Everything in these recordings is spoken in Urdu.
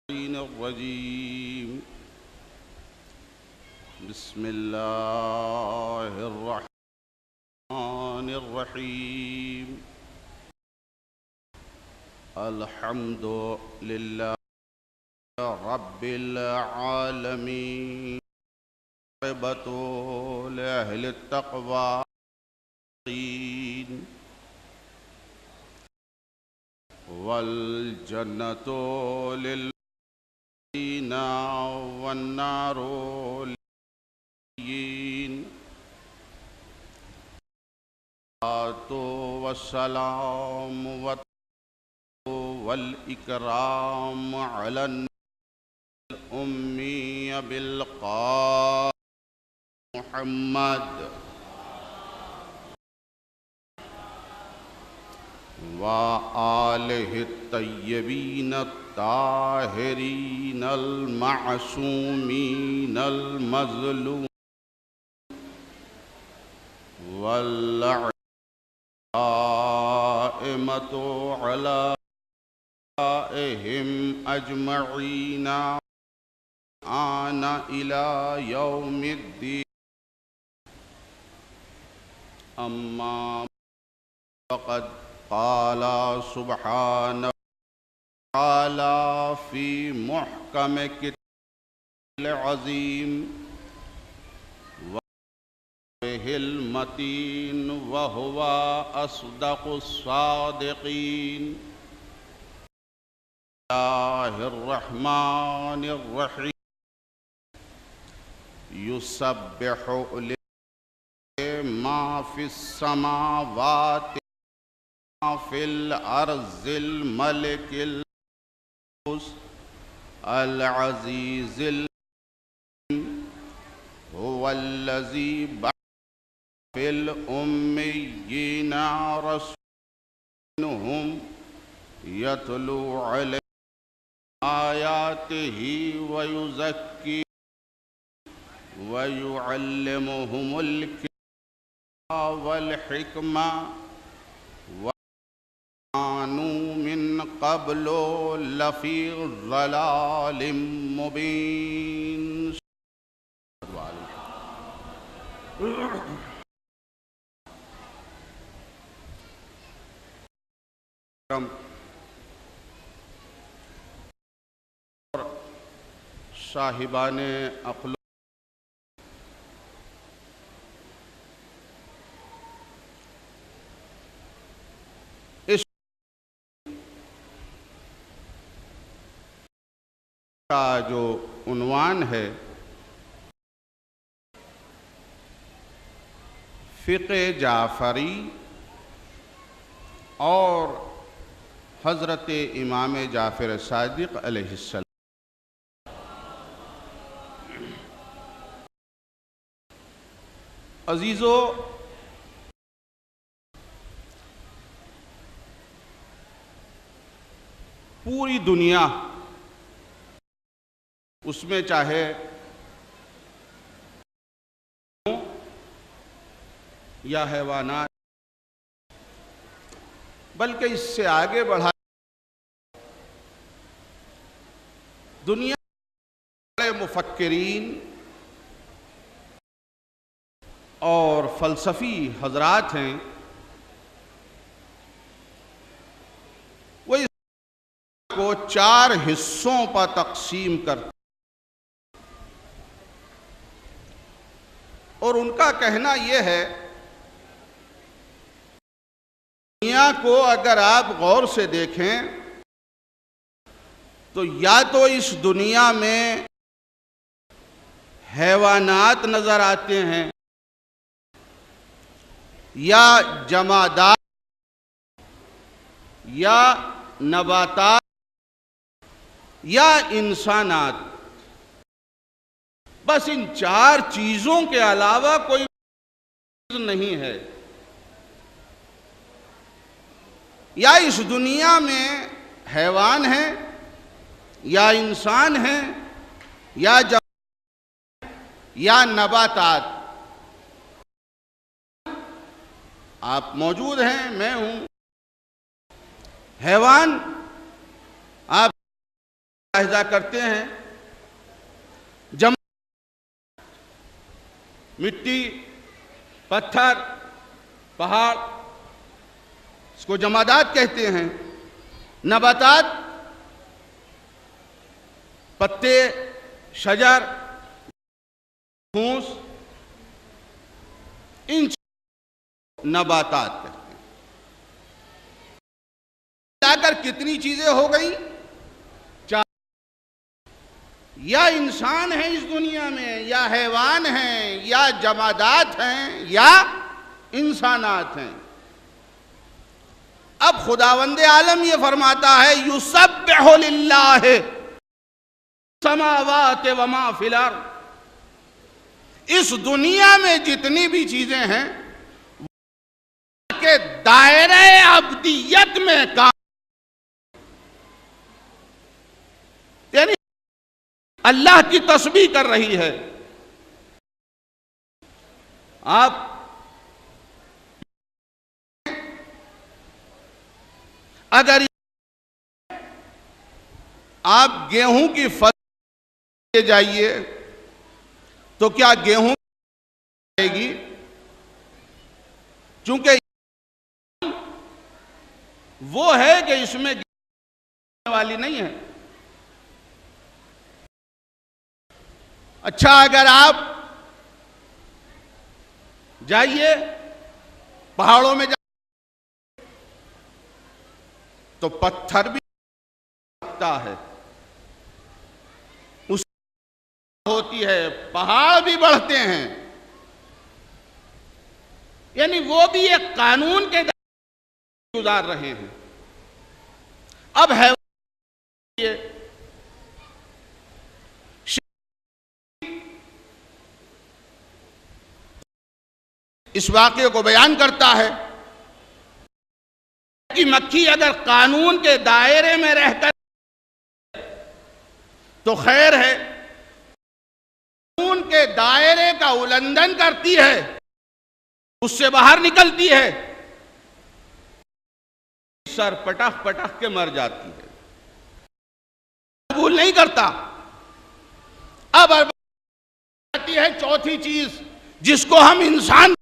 الرجيم بسم الله الرحمن الرحيم الحمد لله رب العالمين عاقبة لأهل التقوى والجنة للذين والنار للمؤمنين والسلام والإكرام على الأمي بالقائم محمد وآله الطيبين الطاهرين المعصومين المظلومين والدائمة على آلائهم أجمعين آنا إلى يوم الدين أما فقد قال سبحانه وتعالى في محكم كتابه العظيم وقوله المتين وهو أصدق الصادقين بسم الله الرحمن الرحيم يسبح ما في السماوات في الأرض الملك القدوس العزيز هو الذي بعث في الأميين رسولهم يتلو عليهم آياته ويزكيهم ويعلمهم الكتاب والحكمة وكانوا من قبل لفي ضلال مبين. صاحبان اخلاق اس کا جو عنوان ہے فقہ جعفری اور حضرت امام جعفر صادق علیہ السلام. عزیزو، پوری دنیا اس میں چاہے یا حیوانات بلکہ اس سے آگے بڑھا دنیا بڑے مفکرین اور فلسفی حضرات ہیں، وہ اس کو 4 حصوں پر تقسیم کرتے اور ان کا کہنا یہ ہے دنیا کو اگر آپ غور سے دیکھیں تو یا تو اس دنیا میں حیوانات نظر آتے ہیں یا جمادات یا نباتات یا انسانات، بس ان 4 چیزوں کے علاوہ کوئی چیز نہیں ہے. یا اس دنیا میں حیوان ہیں یا انسان ہیں یا نباتات. آپ موجود ہیں، میں ہوں. حیوان آپ ملاحظہ کرتے ہیں مٹی، پتھر، پہاڑ، اس کو جمادات کہتے ہیں. نباتات، پتے، شجر، پھوس، ان نباتات کہتے ہیں. ملا کر کتنی چیزیں ہو گئیں؟ یا انسان ہیں اس دنیا میں، یا حیوان ہیں، یا جمادات ہیں، یا انسانات ہیں. اب خداوند عالم یہ فرماتا ہے یسبح للہ السماوات وما فی الارض. اس دنیا میں جتنی بھی چیزیں ہیں کہ دائرہ عبدیت میں کام، یعنی اللہ کی تسبیح کر رہی ہے. آپ اگر آپ گیہوں کی فصل لے جائیے تو کیا گیہوں آئے گی؟ چونکہ وہ ہے کہ اس میں گیہوں والی نہیں ہے. اچھا، اگر آپ جائیے پہاڑوں میں تو پتھر بھی لگتا ہے، اس ہوتی ہے، پہاڑ بھی بڑھتے ہیں. یعنی وہ بھی ایک قانون کے گزار رہے ہیں. اب ہے اس واقعے کو بیان کرتا ہے کہ مکھی اگر قانون کے دائرے میں رہ کر تو خیر ہے، قانون کے دائرے کا النگھن کرتی ہے، اس سے باہر نکلتی ہے، سر پٹخ پٹخ کے مر جاتی ہے، قبول نہیں کرتا. اب آتی ہے چوتھی چیز جس کو ہم انسان،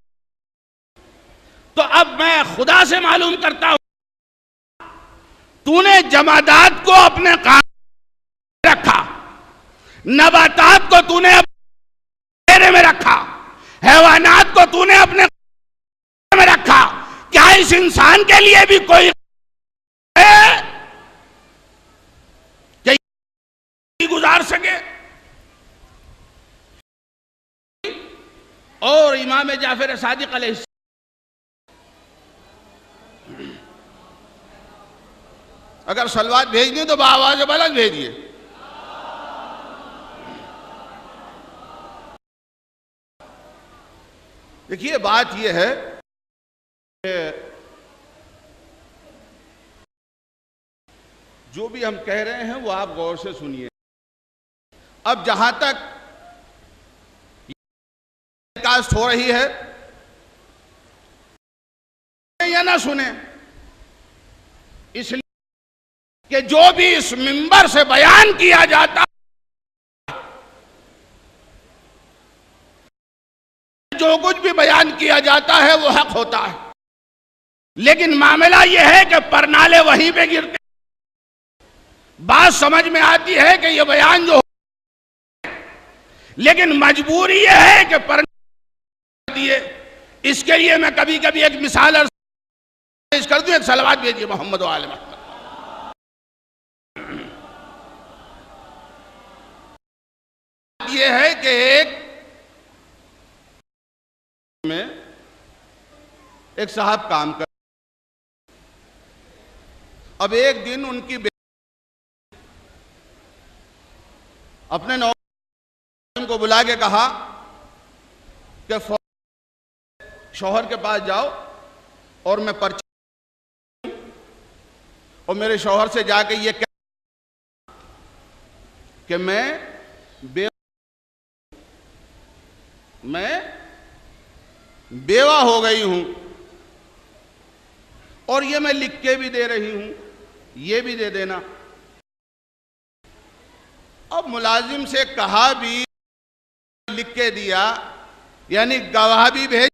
تو اب میں خدا سے معلوم کرتا ہوں تو نے جمادات کو اپنے قانون میں رکھا، نباتات کو تو نے اپنے دائرے میں رکھا، حیوانات کو تو نے اپنے قانون میں رکھا. کیا اس انسان کے لیے بھی کوئی ہے کہ گزار سکے؟ اور امام جعفر صادق علیہ السلام اگر صلوات بھیجنی تو بآواز بلند بھیجیے. دیکھیے بات یہ ہے کہ جو بھی ہم کہہ رہے ہیں وہ آپ غور سے سنیے. اب جہاں تک کاسٹ ہو رہی ہے یا نہ سنیں، اس لیے کہ جو بھی اس منبر سے بیان کیا جاتا، جو کچھ بھی بیان کیا جاتا ہے وہ حق ہوتا ہے. لیکن معاملہ یہ ہے کہ پرنالے وہیں پہ گرتے. بات سمجھ میں آتی ہے کہ یہ بیان جو لیکن مجبوری یہ ہے کہ پرنالے دیے. اس کے لیے میں کبھی کبھی ایک مثال پیش کر دوں. ایک صلوات بھیجیے محمد و آل محمد. یہ ہے کہ ایک صاحب کام کر، اب ایک دن ان کی اپنے نوکر کو بلا کے کہا کہ شوہر کے پاس جاؤ اور میں پرچہ، اور میرے شوہر سے جا کے یہ کہا کہ میں بیوہ ہو گئی ہوں، اور یہ میں لکھ کے بھی دے رہی ہوں، یہ بھی دے دینا. اب ملازم سے کہا بھی لکھ کے دیا، یعنی گواہ بھی بھیج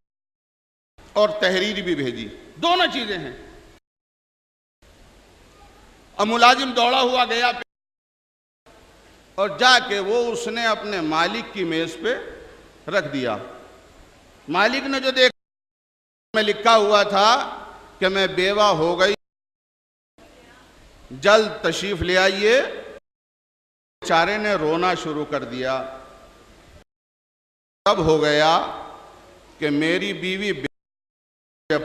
اور تحریر بھی بھیجی، دونوں چیزیں ہیں۔ اب ملازم دوڑا ہوا گیا اور جا کے وہ اس نے اپنے مالک کی میز پہ رکھ دیا۔ مالک نے جو دیکھا میں لکھا ہوا تھا کہ میں بیوہ ہو گئی، جلد تشریف لے آئیے، بیچارے نے رونا شروع کر دیا۔ تب ہو گیا کہ میری بیوی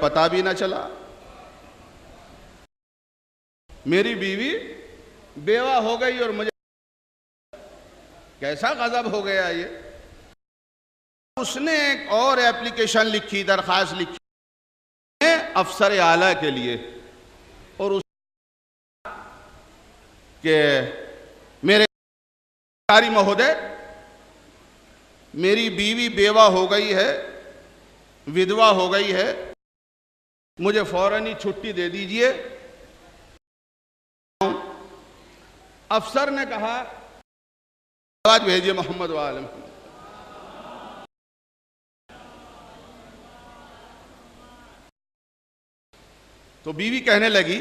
پتہ بھی نہ چلا، میری بیوی بیوہ ہو گئی اور مجھے کیسا غضب ہو گیا یہ۔ اس نے ایک اور ایپلیکیشن لکھی، درخواست لکھی افسر اعلیٰ کے لیے، اور اس کہ میرے سرکاری مہودے میری بیوی بیوہ ہو گئی ہے، ودوا ہو گئی ہے، مجھے فوراً ہی چھٹی دے دیجئے۔ افسر نے کہا آواز بھیجیے محمد وعالم۔ تو بیوی کہنے لگی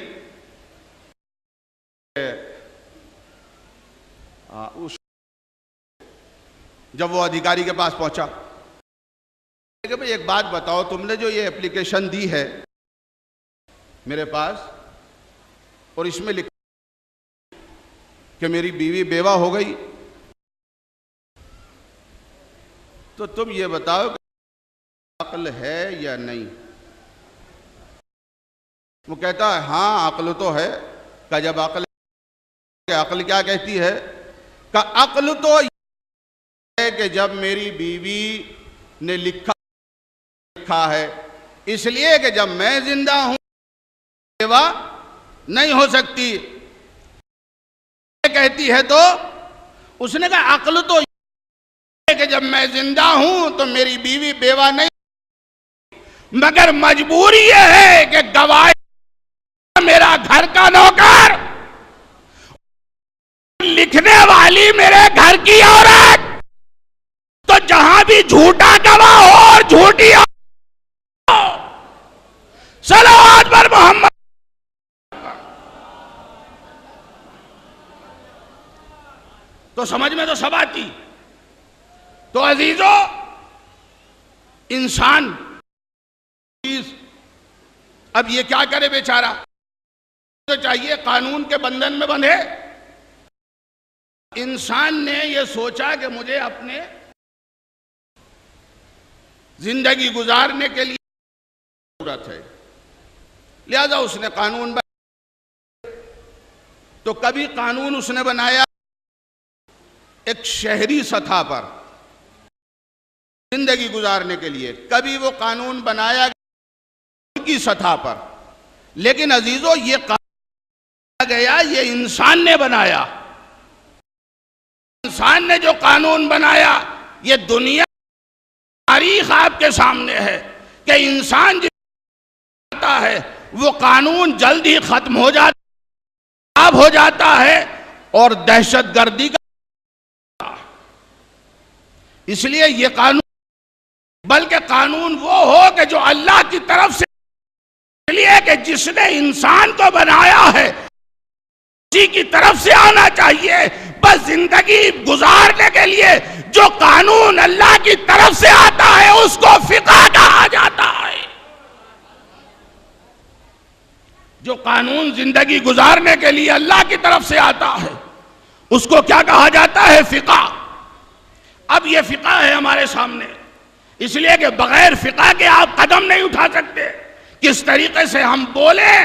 جب وہ ادھیکاری کے پاس پہنچا کہ بھئی ایک بات بتاؤ، تم نے جو یہ ایپلیکیشن دی ہے میرے پاس اور اس میں لکھا کہ میری بیوی بیوہ ہو گئی، تو تم یہ بتاؤ کہ عقل ہے یا نہیں؟ وہ کہتا ہے ہاں عقل تو ہے۔ کہ جب عقل کیا کہتی ہے؟ کہ عقل تو یہ ہے کہ جب میری بیوی نے لکھا ہے، اس لیے کہ جب میں زندہ ہوں بیوہ نہیں ہو سکتی، کہتی ہے۔ تو اس نے کہا عقل تو یہ ہے کہ جب میں زندہ ہوں تو میری بیوی بیوہ نہیں، مگر مجبوری یہ ہے کہ گواہ میرا گھر کا نوکر، لکھنے والی میرے گھر کی عورت، تو جہاں بھی جھوٹا گواہ ہو اور جھوٹی ہو، صلوات پر محمد۔ تو سمجھ میں تو سب آتی۔ تو عزیزو، انسان اب یہ کیا کرے بیچارہ؟ تو چاہیے قانون کے بندھن میں بندھے۔ انسان نے یہ سوچا کہ مجھے اپنے زندگی گزارنے کے لیے ضرورت ہے، لہذا اس نے قانون بنایا۔ تو کبھی قانون اس نے بنایا ایک شہری سطح پر زندگی گزارنے کے لیے، کبھی وہ قانون بنایا کی سطح پر، لیکن عزیزو یہ قانون گیا یہ انسان نے بنایا۔ انسان نے جو قانون بنایا، یہ دنیا تاریخ آپ کے سامنے ہے کہ انسان جاتا ہے وہ قانون جلد ہی ختم ہو جاتا ہو جاتا ہے اور دہشت گردی کا، اس لیے یہ قانون، بلکہ قانون وہ ہو کہ جو اللہ کی طرف سے، اس لیے کہ جس نے انسان کو بنایا ہے اسی کی طرف سے آنا چاہیے۔ بس زندگی گزارنے کے لیے جو قانون اللہ کی طرف سے آتا ہے اس کو فقہ کہا جاتا ہے۔ جو قانون زندگی گزارنے کے لیے اللہ کی طرف سے آتا ہے اس کو کیا کہا جاتا ہے؟ فقہ۔ اب یہ فقہ ہے ہمارے سامنے، اس لیے کہ بغیر فقہ کے آپ قدم نہیں اٹھا سکتے۔ کس طریقے سے ہم بولیں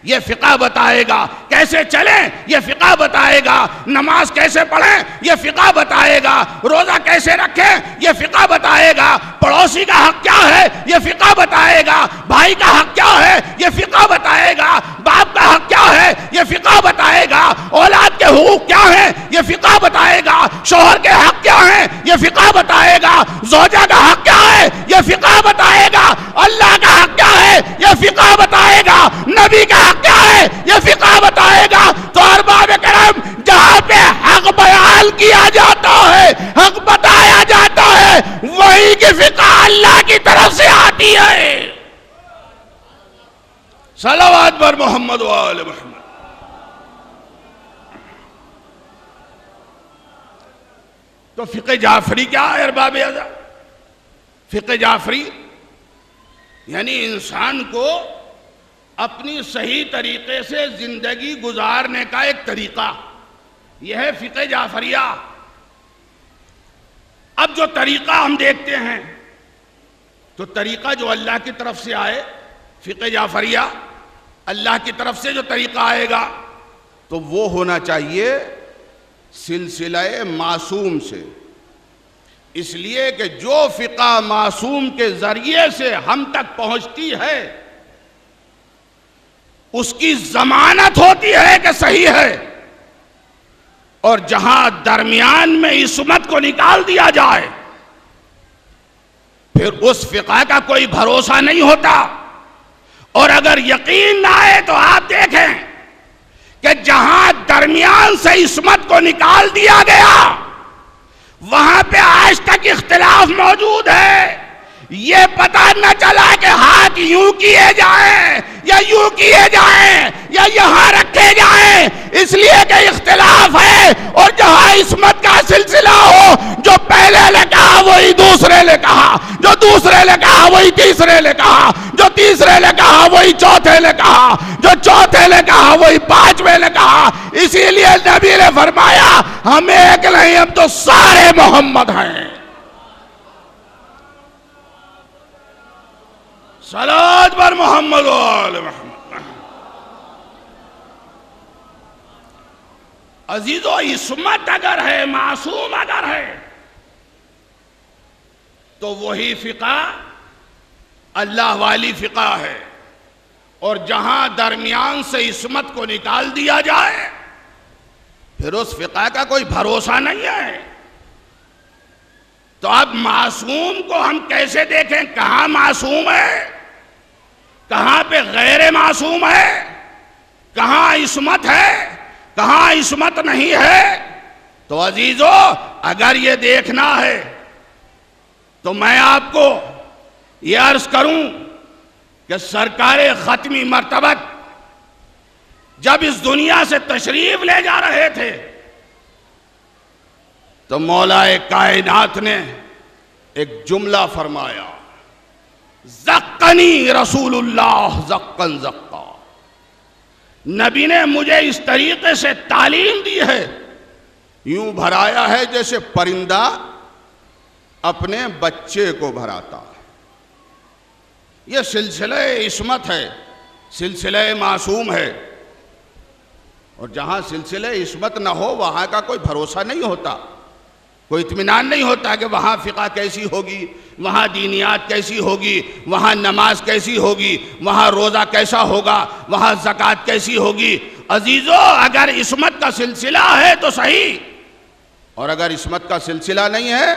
یہ فقہ بتائے گا، کیسے چلیں یہ فقہ بتائے گا، نماز کیسے پڑھیں یہ فقہ بتائے گا، روزہ کیسے رکھیں یہ فقہ بتائے گا، پڑوسی کا حق کیا ہے یہ فقہ بتائے گا، بھائی کا حق کیا ہے یہ فقہ بتائے گا، باپ کا حق کیا ہے یہ فقہ بتائے گا، اولاد کے حقوق کیا ہیں یہ فقہ بتائے گا، شوہر کے حق کیا ہیں یہ فقہ بتائے گا، زوجہ کا حق کیا ہے یہ فقہ بتائے گا، اللہ کا حق کیا ہے یہ فقہ بتائے گا، نبی کا کیا ہے یہ فقہ بتائے گا۔ تو ارباب کرام جہاں پہ حق بیان کیا جاتا ہے، حق بتایا جاتا ہے، وہی کی فقہ اللہ کی طرف سے آتی ہے۔ صلوات بر محمد و آل محمد۔ تو فقہ جعفری کیا ہے ارباب اعظم؟ فقہ جعفری یعنی انسان کو اپنی صحیح طریقے سے زندگی گزارنے کا ایک طریقہ، یہ ہے فقہ جعفریہ۔ اب جو طریقہ ہم دیکھتے ہیں تو طریقہ جو اللہ کی طرف سے آئے، فقہ جعفریہ اللہ کی طرف سے جو طریقہ آئے گا تو وہ ہونا چاہیے سلسلہ معصوم سے، اس لیے کہ جو فقہ معصوم کے ذریعے سے ہم تک پہنچتی ہے اس کی ضمانت ہوتی ہے کہ صحیح ہے، اور جہاں درمیان میں عصمت کو نکال دیا جائے پھر اس فقہ کا کوئی بھروسہ نہیں ہوتا۔ اور اگر یقین نہ آئے تو آپ دیکھیں کہ جہاں درمیان سے عصمت کو نکال دیا گیا وہاں پہ آج تک اختلاف موجود ہے، یہ پتہ نہ چلا کہ ہاتھ یوں کیے جائیں یا یوں کیے جائیں یا یہاں رکھے جائیں، اس لیے کہ اختلاف ہے۔ اور جہاں عصمت کا سلسلہ ہو، جو پہلے نے کہا وہی دوسرے نے کہا، جو دوسرے نے کہا وہی تیسرے نے کہا، جو تیسرے نے کہا وہی چوتھے نے کہا، جو چوتھے نے کہا وہی پانچویں نے کہا۔ اسی لیے نبی نے فرمایا ہم ایک نہیں، ہم تو سارے محمد ہیں۔ صلوات بر محمد و آل محمد۔ عزیزو، عصمت اگر ہے، معصوم اگر ہے تو وہی فقہ اللہ والی فقہ ہے، اور جہاں درمیان سے عصمت کو نکال دیا جائے پھر اس فقہ کا کوئی بھروسہ نہیں ہے۔ تو اب معصوم کو ہم کیسے دیکھیں؟ کہاں معصوم ہے، کہاں پہ غیر معصوم ہے، کہاں عصمت ہے، کہاں عصمت نہیں ہے؟ تو عزیزو، اگر یہ دیکھنا ہے تو میں آپ کو یہ عرض کروں کہ سرکار ختمی مرتبت جب اس دنیا سے تشریف لے جا رہے تھے تو مولا کائنات نے ایک جملہ فرمایا، زقنی رسول اللہ زقن زقا۔ نبی نے مجھے اس طریقے سے تعلیم دی ہے، یوں بھرایا ہے جیسے پرندہ اپنے بچے کو بھراتا ہے۔ یہ سلسلہ عصمت ہے، سلسلہ معصوم ہے، اور جہاں سلسلہ عصمت نہ ہو وہاں کا کوئی بھروسہ نہیں ہوتا، کوئی اطمینان نہیں ہوتا کہ وہاں فقہ کیسی ہوگی، وہاں دینیات کیسی ہوگی، وہاں نماز کیسی ہوگی، وہاں روزہ کیسا ہوگا، وہاں زکوٰۃ کیسی ہوگی۔ عزیزو، اگر عصمت کا سلسلہ ہے تو صحیح، اور اگر عصمت کا سلسلہ نہیں ہے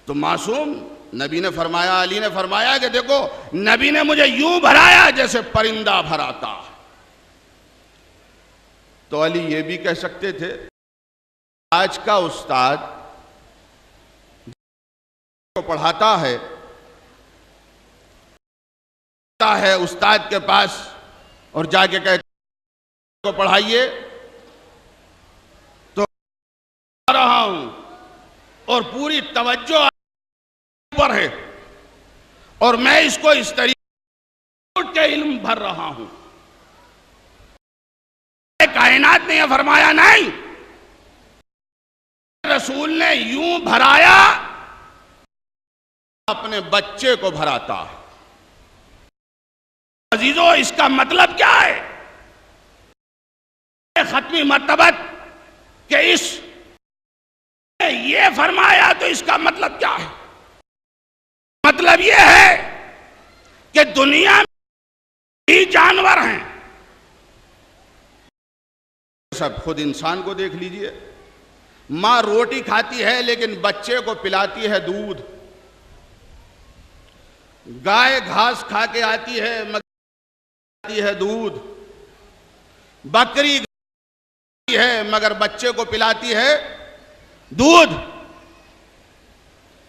تو معصوم۔ نبی نے فرمایا، علی نے فرمایا کہ دیکھو نبی نے مجھے یوں بھرایا جیسے پرندہ بھراتا۔ تو علی یہ بھی کہہ سکتے تھے، آج کا استاد کو پڑھاتا ہے استاد کے پاس اور جا کے کہتا کو پڑھائیے تو آ رہا ہوں اور پوری توجہ پر ہے، اور میں اس کو اس طریقے کے علم بھر رہا ہوں۔ کائنات نے یہ فرمایا نہیں، رسول نے یوں بھرایا اپنے بچے کو بھراتا ہے۔ عزیزو، اس کا مطلب کیا ہے؟ ختمی مرتبت کہ اس نے یہ فرمایا تو اس کا مطلب کیا ہے؟ مطلب یہ ہے کہ دنیا میں ہی جانور ہیں، سب خود انسان کو دیکھ لیجئے، ماں روٹی کھاتی ہے لیکن بچے کو پلاتی ہے دودھ، گائے گھاس کھا کے آتی ہے مگر پلاتی ہے دودھ، بکری ہے مگر بچے کو پلاتی ہے دودھ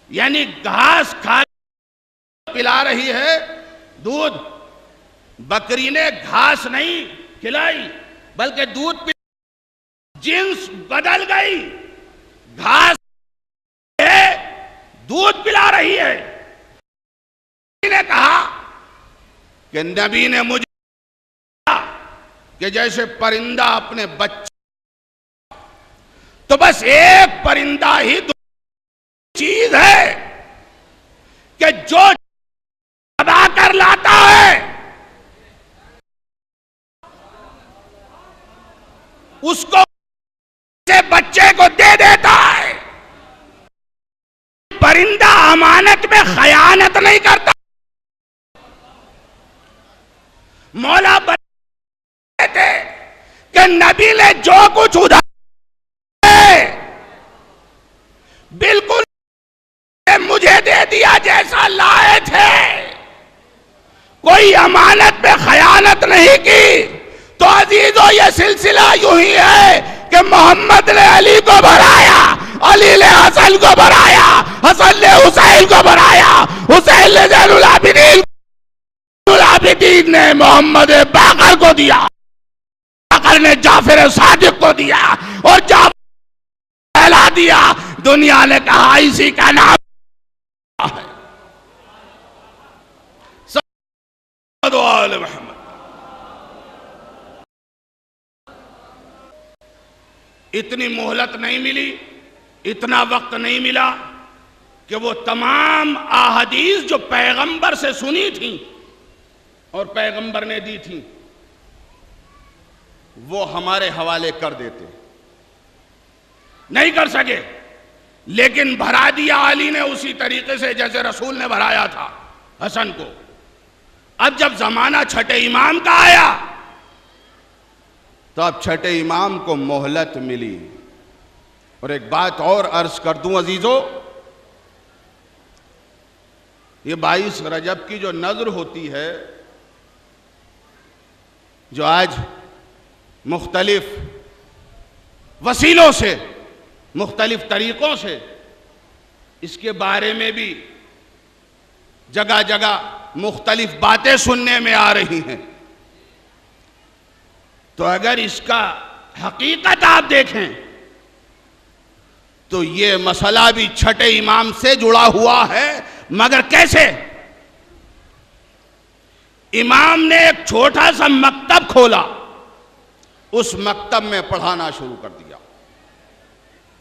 یعنی گھاس کھا پلا رہی ہے دودھ. بکری نے گھاس نہیں کھلائی بلکہ دودھ پلا. جنس بدل گئی, گھاس ہے دودھ پلا رہی ہے. نے کہا کہ نبی نے مجھے کہ جیسے پرندہ اپنے بچے, تو بس ایک پرندہ ہی چیز ہے کہ جو ادا کر لاتا ہے اس کو بچے کو دے دیتا ہے. پرندہ امانت میں خیانت نہیں کرتا. مولا بتاتے کہ نبی نے جو کچھ ادھر بالکل مجھے دے دیا جیسا لائے تھے, کوئی امانت میں خیانت نہیں کی. تو عزیزو یہ سلسلہ یوں ہی ہے کہ محمد نے علی کو بھرایا, علی نے حسن کو بھرایا, حسن نے حسین کو بھرایا, حسین نے زین العابدین نے محمد باقر کو دیا, باقر نے جعفر صادق کو دیا, اور جعفر پھیلا دیا. دنیا نے کہا اسی کا نام ہے صلی اللہ علیہ وسلم. اتنی مہلت نہیں ملی, اتنا وقت نہیں ملا کہ وہ تمام احادیث جو پیغمبر سے سنی تھیں اور پیغمبر نے دی تھیں وہ ہمارے حوالے کر دیتے. نہیں کر سکے, لیکن بھرا دیا علی نے اسی طریقے سے جیسے رسول نے بھرایا تھا حسن کو. اب جب زمانہ چھٹے امام کا آیا تو اب چھٹے امام کو مہلت ملی. اور ایک بات اور عرض کر دوں عزیزو, یہ 22 رجب کی جو نذر ہوتی ہے, جو آج مختلف وسیلوں سے مختلف طریقوں سے اس کے بارے میں بھی جگہ جگہ مختلف باتیں سننے میں آ رہی ہیں, تو اگر اس کا حقیقت آپ دیکھیں تو یہ مسئلہ بھی چھٹے امام سے جڑا ہوا ہے. مگر کیسے؟ امام نے ایک چھوٹا سا مکتب کھولا, اس مکتب میں پڑھانا شروع کر دیا,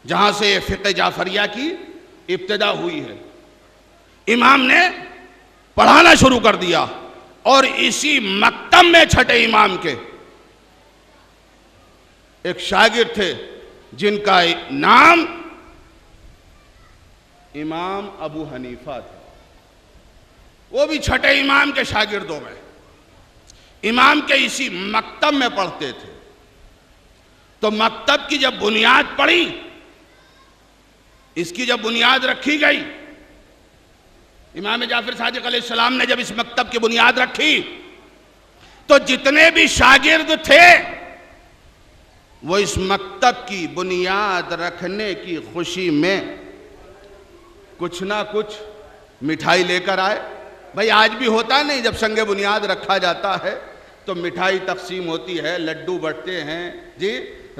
جہاں سے یہ فقہ جعفریہ کی ابتدا ہوئی ہے. امام نے پڑھانا شروع کر دیا, اور اسی مکتب میں چھٹے امام کے ایک شاگرد تھے جن کا نام امام ابو حنیفہ تھا. وہ بھی چھٹے امام کے شاگردوں میں, امام کے اسی مکتب میں پڑھتے تھے. تو مکتب کی جب بنیاد پڑی, اس کی جب بنیاد رکھی گئی, امام جعفر صادق علیہ السلام نے جب اس مکتب کی بنیاد رکھی تو جتنے بھی شاگرد تھے وہ اس مکتب کی بنیاد رکھنے کی خوشی میں کچھ نہ کچھ مٹھائی لے کر آئے. بھئی آج بھی ہوتا نہیں, جب سنگ بنیاد رکھا جاتا ہے تو مٹھائی تقسیم ہوتی ہے, لڈو بٹتے ہیں, جی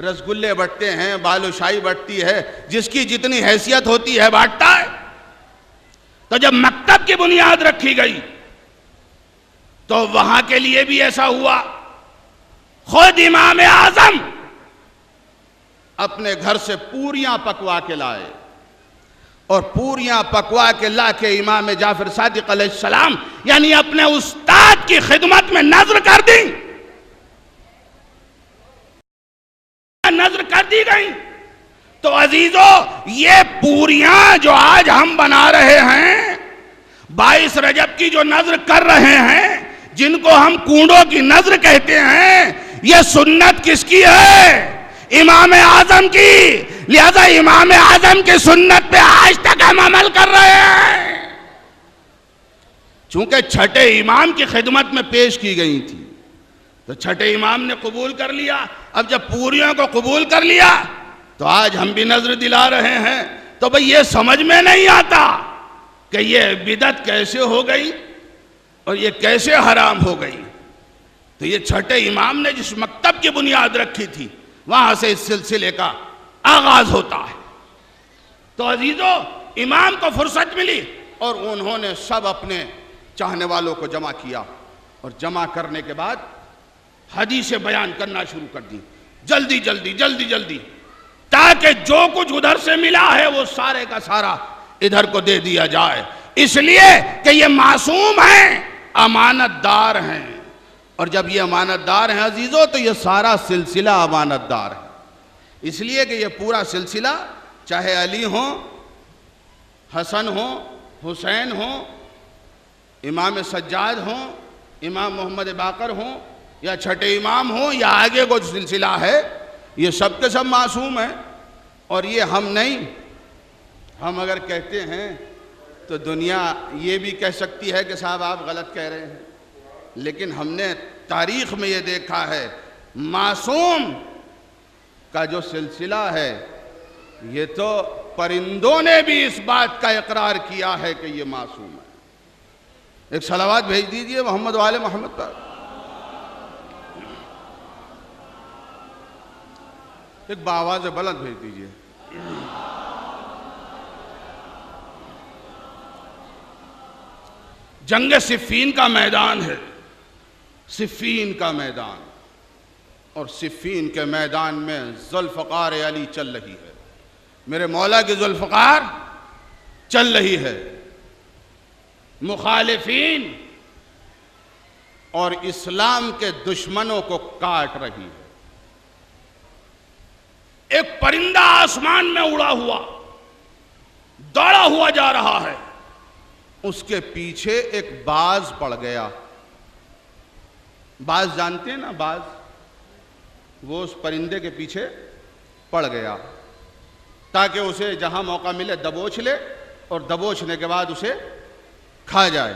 رسگلے بٹتے ہیں, بالوشاہی بٹتی ہے, جس کی جتنی حیثیت ہوتی ہے بانٹتا ہے. تو جب مکتب کی بنیاد رکھی گئی تو وہاں کے لیے بھی ایسا ہوا. خود امام اعظم اپنے گھر سے پوریاں پکوا کے لائے, اور پوریاں پکوا کے لا کے امام جعفر صادق علیہ السلام یعنی اپنے استاد کی خدمت میں نذر کر دی. نذر کر دی گئی. تو عزیزو یہ پوریاں جو آج ہم بنا رہے ہیں, 22 رجب کی جو نذر کر رہے ہیں, جن کو ہم کنڈوں کی نذر کہتے ہیں, یہ سنت کس کی ہے؟ امام اعظم کی. لہذا امام اعظم کی سنت پہ آج تک ہم عمل کر رہے ہیں. چونکہ چھٹے امام کی خدمت میں پیش کی گئی تھی تو چھٹے امام نے قبول کر لیا. اب جب پوریوں کو قبول کر لیا تو آج ہم بھی نظر دلا رہے ہیں. تو بھئی یہ سمجھ میں نہیں آتا کہ یہ بدعت کیسے ہو گئی اور یہ کیسے حرام ہو گئی. تو یہ چھٹے امام نے جس مکتب کی بنیاد رکھی تھی وہاں سے اس سلسلے کا آغاز ہوتا ہے. تو عزیزو، امام کو فرصت ملی اور انہوں نے سب اپنے چاہنے والوں کو جمع کیا، اور جمع کرنے کے بعد حدیثیں بیان کرنا شروع کر دی، جلدی جلدی جلدی جلدی، تاکہ جو کچھ ادھر سے ملا ہے وہ سارے کا سارا ادھر کو دے دیا جائے. اس لیے کہ یہ معصوم ہیں، امانت دار ہیں، اور جب یہ امانت دار ہیں عزیزو تو یہ سارا سلسلہ امانت دار ہے. اس لیے کہ یہ پورا سلسلہ چاہے علی ہوں، حسن ہوں، حسین ہوں، امام سجاد ہوں، امام محمد باقر ہوں، یا چھٹے امام ہوں، یا آگے کو جو سلسلہ ہے، یہ سب کے سب معصوم ہیں. اور یہ ہم نہیں، ہم اگر کہتے ہیں تو دنیا یہ بھی کہہ سکتی ہے کہ صاحب آپ غلط کہہ رہے ہیں. لیکن ہم نے تاریخ میں یہ دیکھا ہے، معصوم کا جو سلسلہ ہے یہ تو پرندوں نے بھی اس بات کا اقرار کیا ہے کہ یہ معصوم ہے. ایک صلوات بھیج دیجئے محمد وآل محمد پر. ایک بآواز بلند بھیج دیجئے. جنگ صفین کا میدان ہے، صفین کا میدان، اور صفین کے میدان میں ذوالفقار علی چل رہی ہے. میرے مولا کی ذوالفقار چل رہی ہے. مخالفین اور اسلام کے دشمنوں کو کاٹ رہی ہے. ایک پرندہ آسمان میں اڑا ہوا، دوڑا ہوا جا رہا ہے، اس کے پیچھے ایک باز پڑ گیا. باز جانتے ہیں نا، باز، وہ اس پرندے کے پیچھے پڑ گیا تاکہ اسے جہاں موقع ملے دبوچ لے، اور دبوچنے کے بعد اسے کھا جائے.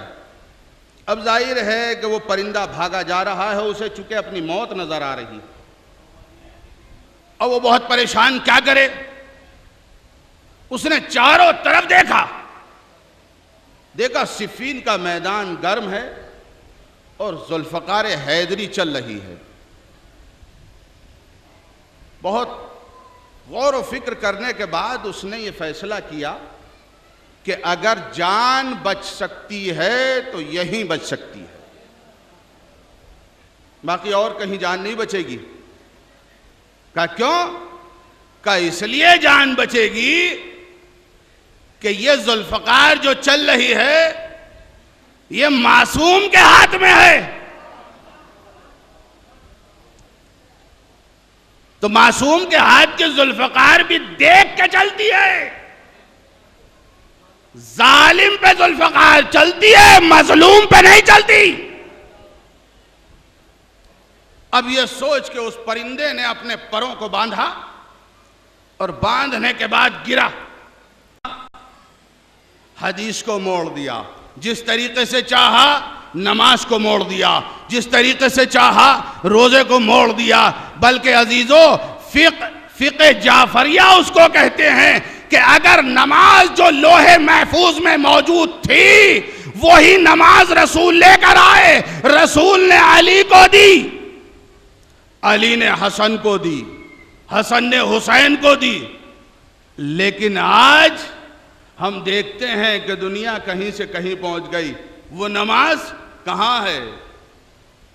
اب ظاہر ہے کہ وہ پرندہ بھاگا جا رہا ہے، اسے چونکہ اپنی موت نظر آ رہی ہے، اور وہ بہت پریشان، کیا کرے. اس نے چاروں طرف دیکھا صفین کا میدان گرم ہے اور ذوالفقار حیدری چل رہی ہے. بہت غور و فکر کرنے کے بعد اس نے یہ فیصلہ کیا کہ اگر جان بچ سکتی ہے تو یہیں بچ سکتی ہے، باقی اور کہیں جان نہیں بچے گی. کہا کیوں؟ کہا اس لیے جان بچے گی کہ یہ ذوالفقار جو چل رہی ہے یہ معصوم کے ہاتھ میں ہے. تو معصوم کے ہاتھ کے ذوالفقار بھی دیکھ کے چلتی ہے. ظالم پہ ذوالفقار چلتی ہے، مظلوم پہ نہیں چلتی. اب یہ سوچ کے اس پرندے نے اپنے پروں کو باندھا، اور باندھنے کے بعد گرا، حدیث کو موڑ دیا، جس طریقے سے چاہا نماز کو موڑ دیا، جس طریقے سے چاہا روزے کو موڑ دیا. بلکہ عزیزو، فقہ جعفریہ اس کو کہتے ہیں کہ اگر نماز جو لوح محفوظ میں موجود تھی وہی نماز رسول لے کر آئے، رسول نے علی کو دی، علی نے حسن کو دی، حسن نے حسین کو دی. لیکن آج ہم دیکھتے ہیں کہ دنیا کہیں سے کہیں پہنچ گئی. وہ نماز کہاں ہے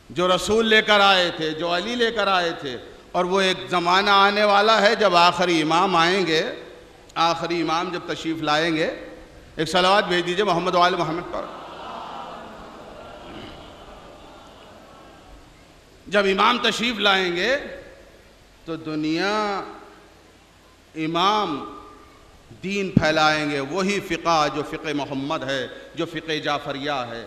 جو رسول لے کر آئے تھے، جو علی لے کر آئے تھے. اور وہ ایک زمانہ آنے والا ہے جب آخری امام آئیں گے، آخری امام جب تشریف لائیں گے. ایک صلوات بھیج دیجئے محمد وآل محمد پر. جب امام تشریف لائیں گے تو دنیا امام دین پھیلائیں گے. وہی فقہ جو فقہ محمد ہے، جو فقہ جعفریہ ہے،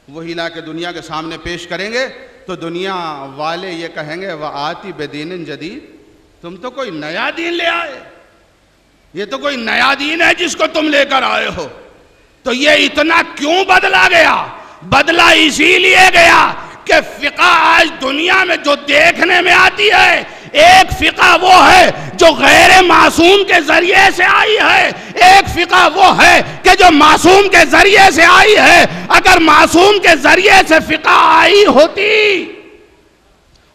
وہی لا کے دنیا کے سامنے پیش کریں گے. تو دنیا والے یہ کہیں گے وآتی بدین جدید، تم تو کوئی نیا دین لے آئے، یہ تو کوئی نیا دین ہے جس کو تم لے کر آئے ہو. تو یہ اتنا کیوں بدلا گیا؟ بدلا اسی لیے گیا کہ فقہ آج دنیا میں جو دیکھنے میں آتی ہے ایک فقہ وہ ہے جو غیر معصوم کے ذریعے سے آئی ہے، ایک فقہ وہ ہے کہ جو معصوم کے ذریعے سے آئی ہے۔ اگر معصوم کے ذریعے سے فقہ آئی ہوتی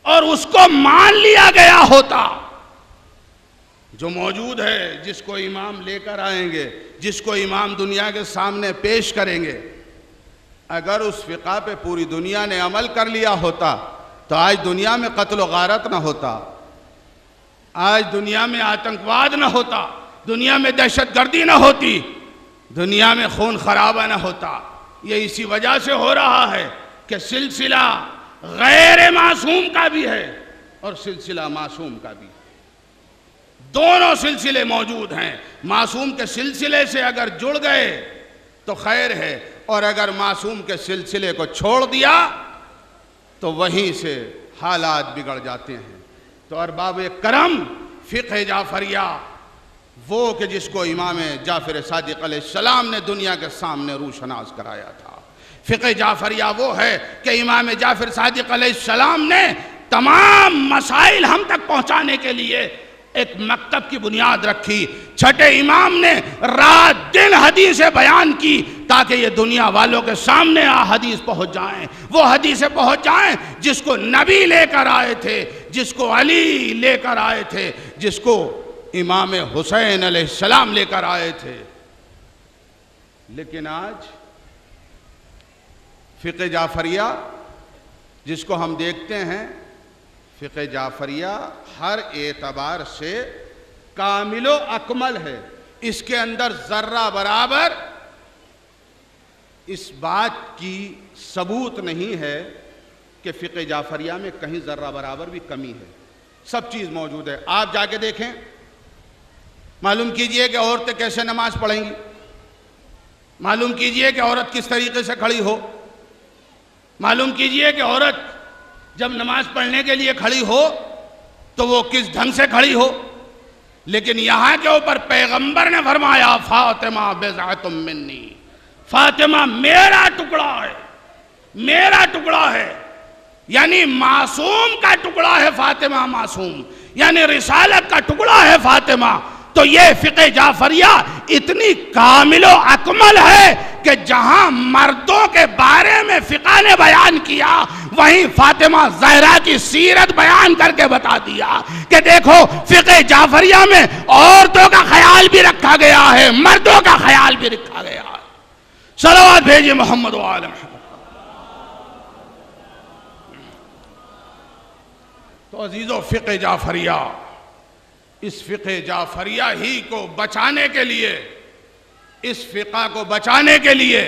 اور اس کو مان لیا گیا ہوتا، جو موجود ہے، جس کو امام لے کر آئیں گے، جس کو امام دنیا کے سامنے پیش کریں گے، اگر اس فقہ پہ پوری دنیا نے عمل کر لیا ہوتا تو آج دنیا میں قتل و غارت نہ ہوتا، آج دنیا میں آتنکواد نہ ہوتا، دنیا میں دہشت گردی نہ ہوتی، دنیا میں خون خرابہ نہ ہوتا۔ یہ اسی وجہ سے ہو رہا ہے کہ سلسلہ غیر معصوم کا بھی ہے اور سلسلہ معصوم کا بھی ہے، دونوں سلسلے موجود ہیں۔ معصوم کے سلسلے سے اگر جڑ گئے تو خیر ہے، اور اگر معصوم کے سلسلے کو چھوڑ دیا تو وہیں سے حالات بگڑ جاتے ہیں۔ تو ارباب کرم، فقہ جعفریہ وہ کہ جس کو امام جعفر صادق علیہ السلام نے دنیا کے سامنے روشناس کرایا تھا، فقہ جعفریہ وہ ہے کہ امام جعفر صادق علیہ السلام نے تمام مسائل ہم تک پہنچانے کے لیے ایک مکتب کی بنیاد رکھی۔ چھٹے امام نے رات دن حدیثیں بیان کی تاکہ یہ دنیا والوں کے سامنے حدیث پہنچ جائیں، وہ حدیثیں پہنچ جائیں جس کو نبی لے کر آئے تھے، جس کو علی لے کر آئے تھے، جس کو امام حسین علیہ السلام لے کر آئے تھے۔ لیکن آج فقہ جعفریہ جس کو ہم دیکھتے ہیں، فقہ جعفریہ ہر اعتبار سے کامل و اکمل ہے، اس کے اندر ذرہ برابر اس بات کی ثبوت نہیں ہے کہ فقہ جعفریہ میں کہیں ذرہ برابر بھی کمی ہے، سب چیز موجود ہے۔ آپ جا کے دیکھیں، معلوم کیجئے کہ عورتیں کیسے نماز پڑھیں گی، معلوم کیجئے کہ عورت کس طریقے سے کھڑی ہو، معلوم کیجئے کہ عورت جب نماز پڑھنے کے لیے کھڑی ہو تو وہ کس ڈھنگ سے کھڑی ہو۔ لیکن یہاں کے اوپر پیغمبر نے فرمایا فاطمہ بضعۃ منی، فاطمہ میرا ٹکڑا ہے، میرا ٹکڑا ہے، یعنی معصوم کا ٹکڑا ہے فاطمہ، معصوم یعنی رسالت کا ٹکڑا ہے فاطمہ۔ تو یہ فقہ جعفریہ اتنی کامل و اکمل ہے کہ جہاں مردوں کے بارے میں فقہ نے بیان کیا، وہیں فاطمہ زہرا کی سیرت بیان کر کے بتا دیا کہ دیکھو فقہ جعفریہ میں عورتوں کا خیال بھی رکھا گیا ہے، مردوں کا خیال بھی رکھا گیا ہے۔ صلوات بھیجئے محمد و آل محمد۔ تو عزیزو، فقہ جعفریہ، اس فقہ جعفریہ ہی کو بچانے کے لیے، اس فقہ کو بچانے کے لیے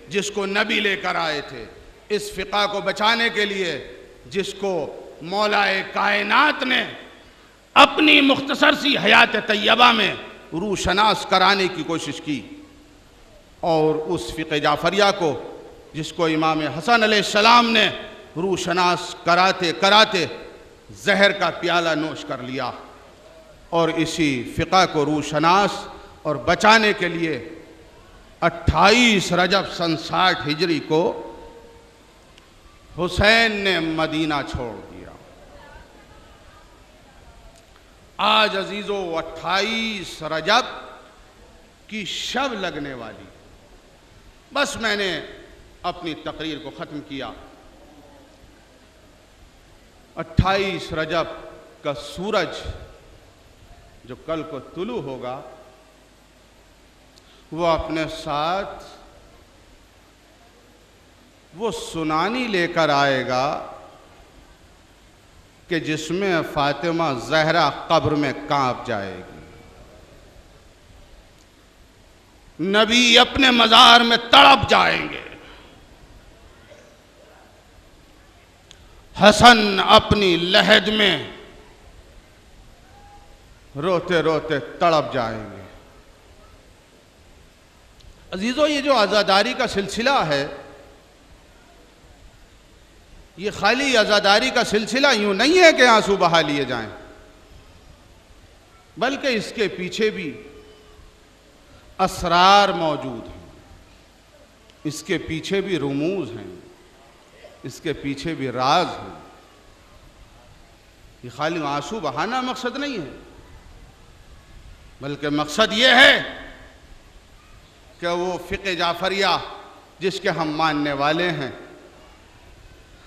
جس کو نبی لے کر آئے تھے، اس فقہ کو بچانے کے لیے جس کو مولا کائنات نے اپنی مختصر سی حیات طیبہ میں روشناس کرانے کی کوشش کی، اور اس فقہ جعفریہ کو جس کو امام حسن علیہ السلام نے روشناس کراتے کراتے زہر کا پیالہ نوش کر لیا، اور اسی فقہ کو روشناس اور بچانے کے لیے 28 رجب سن 60 ہجری کو حسین نے مدینہ چھوڑ دیا۔ آج عزیزو 28 رجب کی شب لگنے والی، بس میں نے اپنی تقریر کو ختم کیا۔ 28 رجب کا سورج جو کل کو طلوع ہوگا، وہ اپنے ساتھ وہ سنانی لے کر آئے گا کہ جس میں فاطمہ زہرا قبر میں کانپ جائے گی، نبی اپنے مزار میں تڑپ جائیں گے، حسن اپنی لحد میں روتے روتے تڑپ جائیں گے۔ عزیزو، یہ جو عزاداری کا سلسلہ ہے، یہ خالی عزاداری کا سلسلہ یوں نہیں ہے کہ آنسو بہا لیے جائیں، بلکہ اس کے پیچھے بھی اسرار موجود ہیں، اس کے پیچھے بھی رموز ہیں، اس کے پیچھے بھی راز ہیں۔ یہ خالی آنسو بہانا مقصد نہیں ہے، بلکہ مقصد یہ ہے کہ وہ فقہ جعفریہ جس کے ہم ماننے والے ہیں،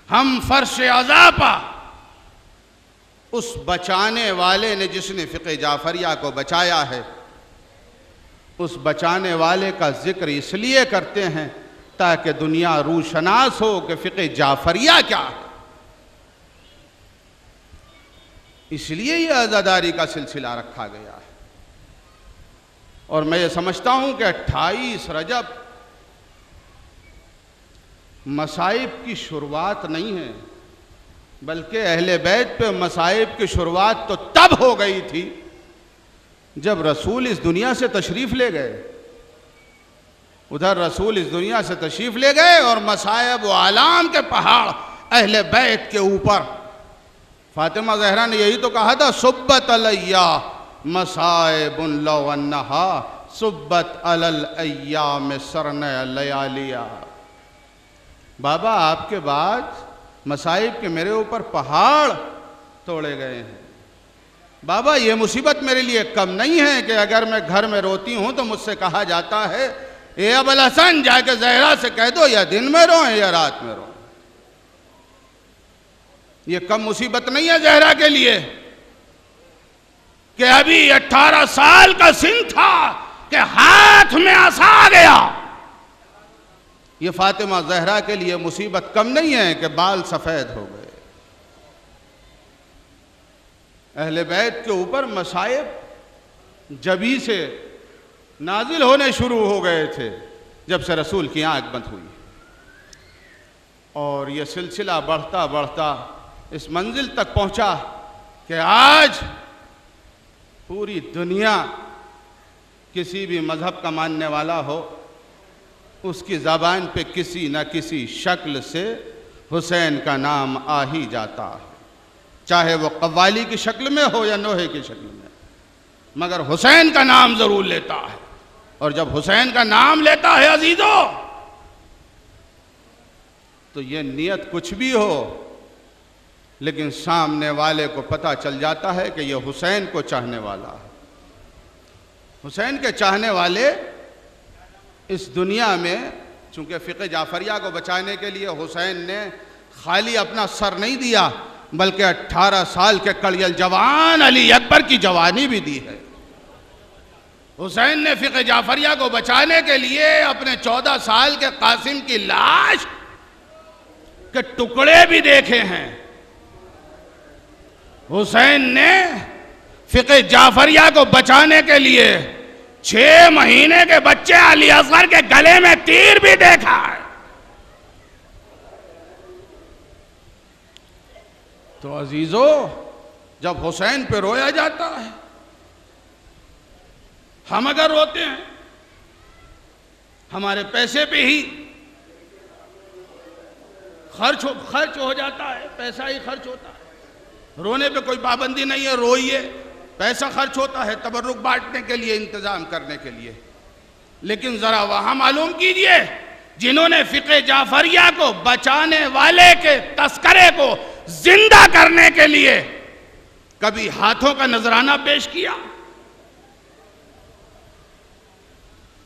ہم فرش عزا پا اس بچانے والے نے جس نے فقہ جعفریہ کو بچایا ہے، اس بچانے والے کا ذکر اس لیے کرتے ہیں تاکہ دنیا روشناس ہو کہ فقہ جعفریہ کیا ہے۔ اس لیے یہ عزاداری کا سلسلہ رکھا گیا ہے۔ اور میں یہ سمجھتا ہوں کہ 28 رجب مصائب کی شروعات نہیں ہے، بلکہ اہل بیت پہ مصائب کی شروعات تو تب ہو گئی تھی جب رسول اس دنیا سے تشریف لے گئے۔ ادھر رسول اس دنیا سے تشریف لے گئے اور مصائب و آلام کے پہاڑ اہل بیت کے اوپر۔ فاطمہ زہرا نے یہی تو کہا تھا، صبت علیہ مصائب لو انہا صبت علی الایام سرنہ لیالیہ۔ بابا آپ کے بعد مصائب کے میرے اوپر پہاڑ توڑے گئے ہیں۔ بابا یہ مصیبت میرے لیے کم نہیں ہے کہ اگر میں گھر میں روتی ہوں تو مجھ سے کہا جاتا ہے اے ابوالحسن جا کے زہرا سے کہہ دو یا دن میں روئیں یا رات میں روئیں۔ یہ کم مصیبت نہیں ہے زہرا کے لیے کہ ابھی 18 سال کا سن تھا کہ ہاتھ میں عصا آ گیا۔ یہ فاطمہ زہرا کے لیے مصیبت کم نہیں ہے کہ بال سفید ہو گئے۔ اہل بیت کے اوپر مصائب جبھی سے نازل ہونے شروع ہو گئے تھے جب سے رسول کی آنکھ بند ہوئی، اور یہ سلسلہ بڑھتا بڑھتا اس منزل تک پہنچا کہ آج پوری دنیا کسی بھی مذہب کا ماننے والا ہو، اس کی زبان پہ کسی نہ کسی شکل سے حسین کا نام آ ہی جاتا ہے، چاہے وہ قوالی کی شکل میں ہو یا نوحے کی شکل میں، مگر حسین کا نام ضرور لیتا ہے۔ اور جب حسین کا نام لیتا ہے عزیزو تو یہ نیت کچھ بھی ہو لیکن سامنے والے کو پتہ چل جاتا ہے کہ یہ حسین کو چاہنے والا ہے۔ حسین کے چاہنے والے اس دنیا میں، چونکہ فقہ جعفریہ کو بچانے کے لیے حسین نے خالی اپنا سر نہیں دیا بلکہ 18 سال کے کڑیل جوان علی اکبر کی جوانی بھی دی ہے۔ حسین نے فقہ جعفریہ کو بچانے کے لیے اپنے 14 سال کے قاسم کی لاش کے ٹکڑے بھی دیکھے ہیں۔ حسین نے فقہ جعفریہ کو بچانے کے لیے 6 مہینے کے بچے علی اصغر کے گلے میں تیر بھی دیکھا ہے۔ تو عزیزو جب حسین پہ رویا جاتا ہے، ہم اگر روتے ہیں ہمارے پیسے پہ ہی خرچ ہو جاتا ہے، پیسہ ہی خرچ ہوتا ہے، رونے پہ کوئی پابندی نہیں ہے، روئیے، پیسہ خرچ ہوتا ہے تبرک بانٹنے کے لیے، انتظام کرنے کے لیے، لیکن ذرا وہاں معلوم کیجئے جنہوں نے فقہ جعفریہ کو بچانے والے کے تذکرے کو زندہ کرنے کے لیے کبھی ہاتھوں کا نذرانہ پیش کیا،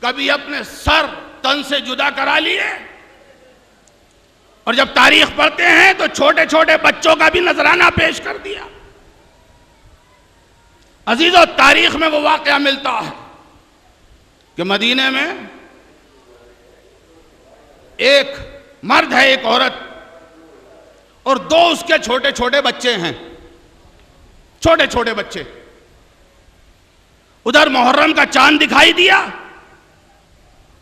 کبھی اپنے سر تن سے جدا کرا لیے، اور جب تاریخ پڑھتے ہیں تو چھوٹے چھوٹے بچوں کا بھی نذرانہ پیش کر دیا۔ عزیزو تاریخ میں وہ واقعہ ملتا ہے کہ مدینے میں ایک مرد ہے، ایک عورت، اور 2 اس کے چھوٹے چھوٹے بچے ہیں، چھوٹے چھوٹے بچے۔ ادھر محرم کا چاند دکھائی دیا،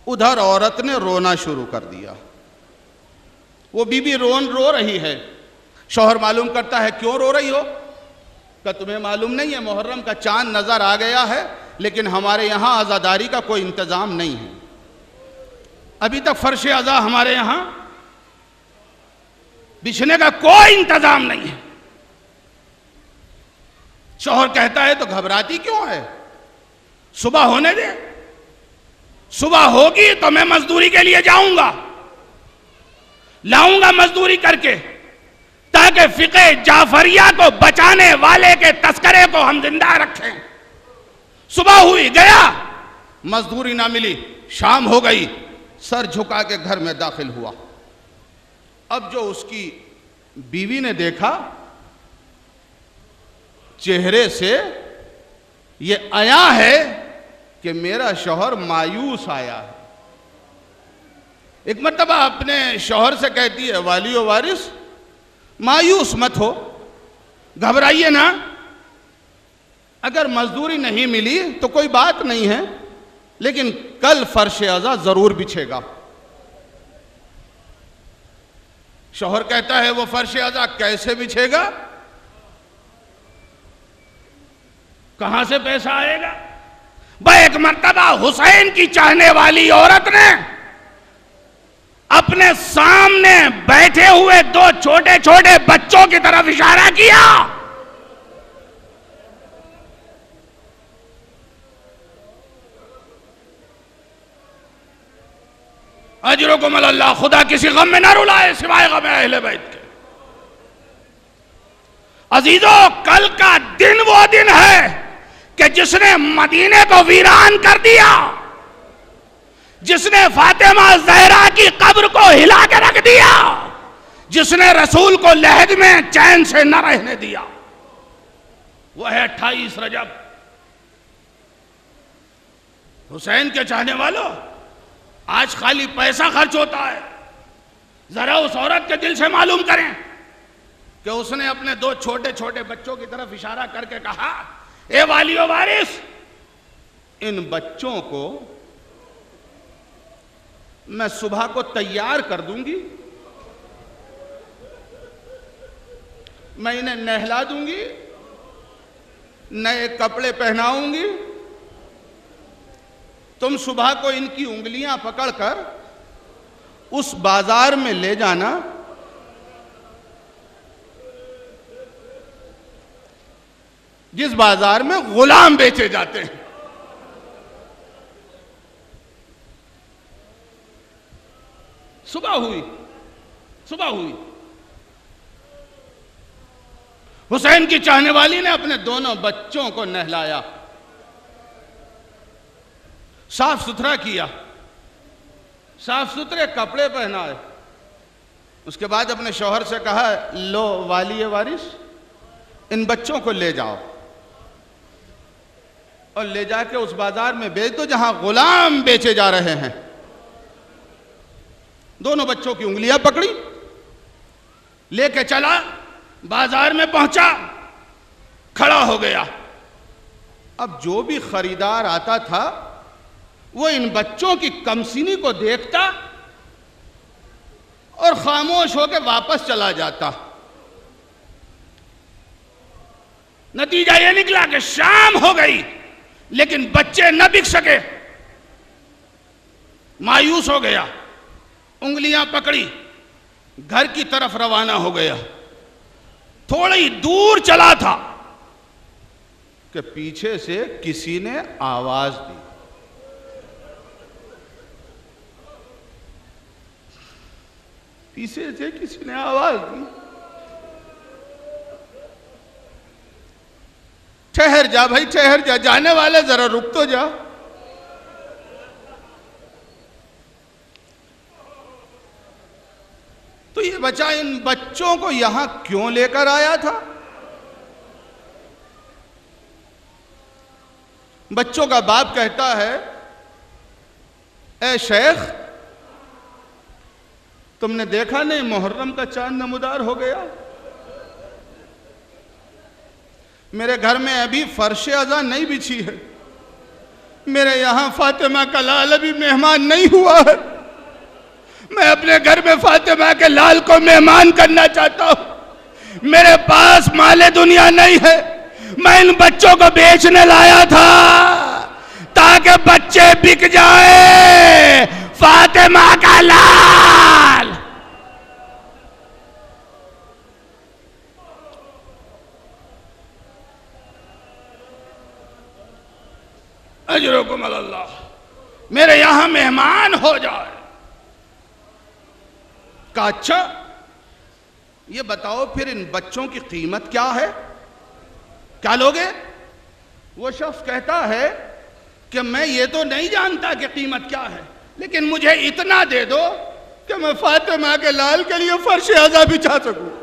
ادھر عورت نے رونا شروع کر دیا۔ وہ بی بی رو رہی ہے، شوہر معلوم کرتا ہے کیوں رو رہی ہو؟ کہ تمہیں معلوم نہیں ہے محرم کا چاند نظر آ گیا ہے لیکن ہمارے یہاں عزاداری کا کوئی انتظام نہیں ہے، ابھی تک فرش عزا ہمارے یہاں بچھنے کا کوئی انتظام نہیں ہے۔ شوہر کہتا ہے تو گھبراتی کیوں ہے؟ صبح ہونے دے، صبح ہوگی تو میں مزدوری کے لیے جاؤں گا، لاؤں گا مزدوری کر کے، تاکہ فقہ جعفریہ کو بچانے والے کے تذکرے کو ہم زندہ رکھیں. صبح ہوئی گیا, مزدوری نہ ملی, شام ہو گئی, سر جھکا کے گھر میں داخل ہوا. اب جو اس کی بیوی نے دیکھا, چہرے سے یہ آیا ہے کہ میرا شوہر مایوس آیا ہے. ایک مرتبہ اپنے شوہر سے کہتی ہے, والی و وارث مایوس مت ہو, گھبرائیے نا, اگر مزدوری نہیں ملی تو کوئی بات نہیں ہے, لیکن کل فرش عزا ضرور بچھے گا. شوہر کہتا ہے وہ فرش عزا کیسے بچھے گا, کہاں سے پیسہ آئے گا؟ ایک مرتبہ حسین کی چاہنے والی عورت نے اپنے سامنے بیٹھے ہوئے دو چھوٹے چھوٹے بچوں کی طرف اشارہ کیا. اجرکم اللہ, خدا کسی غم میں نہ رلائے سوائے غم اہل بیت کے. عزیزو, کل کا دن وہ دن ہے کہ جس نے مدینے کو ویران کر دیا, جس نے فاطمہ زہرا کی قبر کو ہلا کے رکھ دیا, جس نے رسول کو لحد میں چین سے نہ رہنے دیا, وہ ہے 28 رجب. حسین کے چاہنے والوں, آج خالی پیسہ خرچ ہوتا ہے. ذرا اس عورت کے دل سے معلوم کریں کہ اس نے اپنے دو چھوٹے چھوٹے بچوں کی طرف اشارہ کر کے کہا, اے والی و وارث, ان بچوں کو میں صبح کو تیار کر دوں گی, میں انہیں نہلا دوں گی, نئے کپڑے پہناؤں گی, تم صبح کو ان کی انگلیاں پکڑ کر اس بازار میں لے جانا جس بازار میں غلام بیچے جاتے ہیں. صبح ہوئی, حسین کی چاہنے والی نے اپنے دونوں بچوں کو نہلایا, صاف ستھرا کیا, صاف ستھرے کپڑے پہنائے. اس کے بعد اپنے شوہر سے کہا, لو والی وارث, ان بچوں کو لے جاؤ اور لے جا کے اس بازار میں بیچ دو جہاں غلام بیچے جا رہے ہیں. دونوں بچوں کی انگلیاں پکڑی, لے کے چلا, بازار میں پہنچا, کھڑا ہو گیا. اب جو بھی خریدار آتا تھا وہ ان بچوں کی کمسینی کو دیکھتا اور خاموش ہو کے واپس چلا جاتا. نتیجہ یہ نکلا کہ شام ہو گئی لیکن بچے نہ بک سکے. مایوس ہو گیا, انگلیاں پکڑی, گھر کی طرف روانہ ہو گیا. تھوڑی دور چلا تھا کہ پیچھے سے کسی نے آواز دی. پیچھے سے کسی نے آواز دی, ٹھہر جا بھائی, ٹھہر جا, جانے والے ذرا رک تو جا. تو یہ بچہ ان بچوں کو یہاں کیوں لے کر آیا تھا؟ بچوں کا باپ کہتا ہے, اے شیخ, تم نے دیکھا نہیں محرم کا چاند نمودار ہو گیا, میرے گھر میں ابھی فرش عزا نہیں بچھی ہے, میرے یہاں فاطمہ کا لال ابھی مہمان نہیں ہوا ہے, میں اپنے گھر میں فاطمہ کے لال کو مہمان کرنا چاہتا ہوں, میرے پاس مال دنیا نہیں ہے, میں ان بچوں کو بیچنے لایا تھا تاکہ بچے بک جائیں, فاطمہ کا لال. اجرکم اللہ, میرے یہاں مہمان ہو جائے. کہا اچھا, یہ بتاؤ پھر ان بچوں کی قیمت کیا ہے؟ کیا لوگے؟ وہ شخص کہتا ہے کہ میں یہ تو نہیں جانتا کہ قیمت کیا ہے، لیکن مجھے اتنا دے دو کہ میں فاطمہ کے لال کے لیے فرش عزا بچھا سکوں۔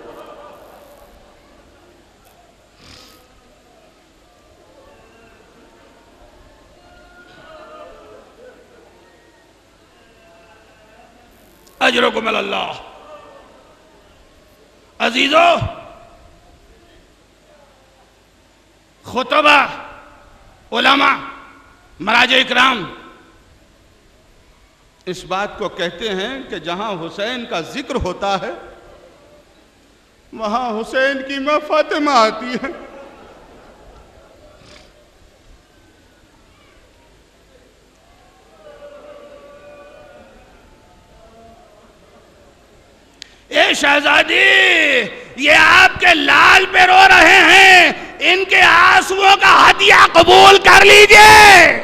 اجرکم اللہ۔ عزیزو، خطبہ، علماء، مراجع اکرام اس بات کو کہتے ہیں کہ جہاں حسین کا ذکر ہوتا ہے وہاں حسین کی ماں فاطمہ آتی ہے۔ اے شہزادی، یہ آپ کے لال پہ رو رہے ہیں، ان کے آنسوؤں کا ہدیہ قبول کر لیجئے۔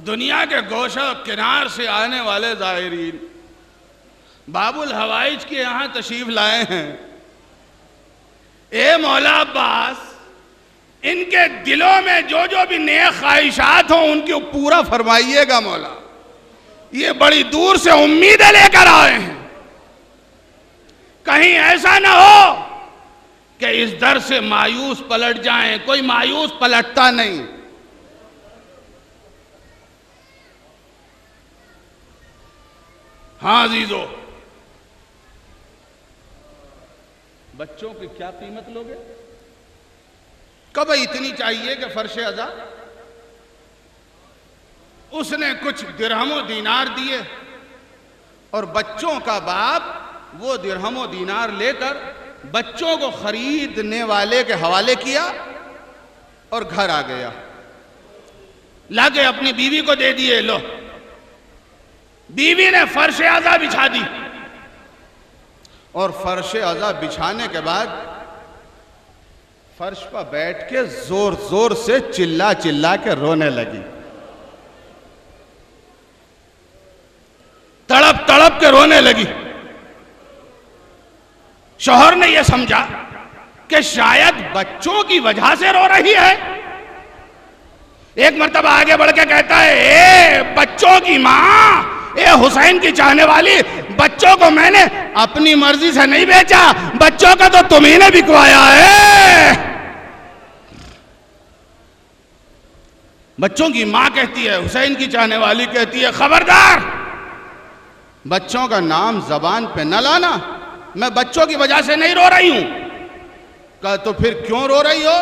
دنیا کے گوشہ کنار سے آنے والے زائرین باب الحوائج کے یہاں تشریف لائے ہیں۔ اے مولا عباس، ان کے دلوں میں جو بھی نیک خواہشات ہوں ان کو پورا فرمائیے گا مولا۔ یہ بڑی دور سے امیدیں لے کر آئے ہیں، کہیں ایسا نہ ہو کہ اس در سے مایوس پلٹ جائیں۔ کوئی مایوس پلٹتا نہیں۔ ہاں عزیزو، بچوں کی کیا قیمت لوگے؟ کب اتنی چاہیے کہ فرش عزا؟ اس نے کچھ درہم و دینار دیے اور بچوں کا باپ وہ درہم و دینار لے کر بچوں کو خریدنے والے کے حوالے کیا اور گھر آ گیا، لا کے اپنی بیوی کو دے دیے۔ لو، بیوی نے فرش عزا بچھا دی، اور فرش عزا بچھانے کے بعد فرش پر بیٹھ کے زور زور سے چلا چلا کے رونے لگی، تڑپ تڑپ کے رونے لگی۔ شوہر نے یہ سمجھا کہ شاید بچوں کی وجہ سے رو رہی ہے۔ ایک مرتبہ آگے بڑھ کے کہتا ہے، اے بچوں کی ماں، اے حسین کی چاہنے والی، بچوں کو میں نے اپنی مرضی سے نہیں بیچا، بچوں کا تو تمہیں نے بکوایا ہے۔ بچوں کی ماں کہتی ہے، حسین کی چاہنے والی کہتی ہے، خبردار، بچوں کا نام زبان پہ نہ لانا، میں بچوں کی وجہ سے نہیں رو رہی ہوں۔ کہا تو پھر کیوں رو رہی ہو؟